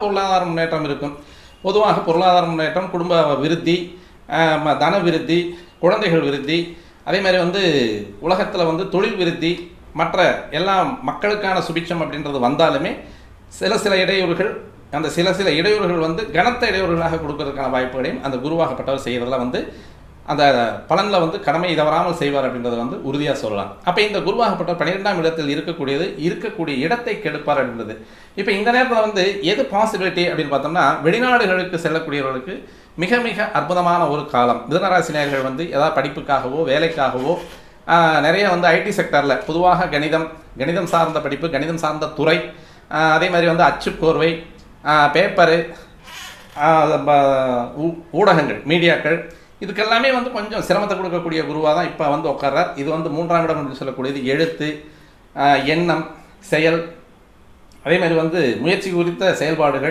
பொருளாதார முன்னேற்றம் இருக்கும். பொதுவாக பொருளாதார முன்னேற்றம், குடும்ப விருத்தி, தன விருத்தி, குழந்தைகள் விருத்தி, அதே மாதிரி உலகத்தில் தொழில் விருத்தி, மற்ற எல்லா மக்களுக்கான சுபிட்சம் அப்படின்றது வந்தாலுமே சில இடையூறுகள், அந்த சில இடையூறுகள் கனத்த இடையூறுகளாக கொடுக்கறதுக்கான வாய்ப்புகளையும் அந்த குருவாகப்பட்டவர் செய்கிறதுல அந்த பலனில் கடமை தவறாமல் செய்வார் அப்படின்றத உறுதியாக சொல்லலாம். அப்போ இந்த குருவாகப்பட்டவர் 12ஆம் இடத்தில் இருக்கக்கூடிய இடத்தை கெடுப்பார் அப்படின்றது. இப்போ இந்த நேரத்தில் எது பாசிபிலிட்டி அப்படின்னு பார்த்தோம்னா, வெளிநாடுகளுக்கு செல்லக்கூடியவர்களுக்கு மிக மிக அற்புதமான ஒரு காலம். மிதுனராசினியர்கள் ஏதாவது படிப்புக்காகவோ வேலைக்காகவோ நிறைய ஐடி செக்டரில் பொதுவாக கணிதம் சார்ந்த படிப்பு, கணிதம் சார்ந்த துறை, அதே மாதிரி அச்சுக்கோர்வை, பேப்பரு, ஊடகங்கள், மீடியாக்கள், இதுக்கெல்லாமே கொஞ்சம் சிரமத்தை கொடுக்கக்கூடிய குருவாக தான் இப்போ உட்கார்றார். இது 3ஆம் இடம் என்று சொல்லக்கூடியது எழுத்து, எண்ணம், செயல், அதே மாதிரி முயற்சி குறித்த செயல்பாடுகள்,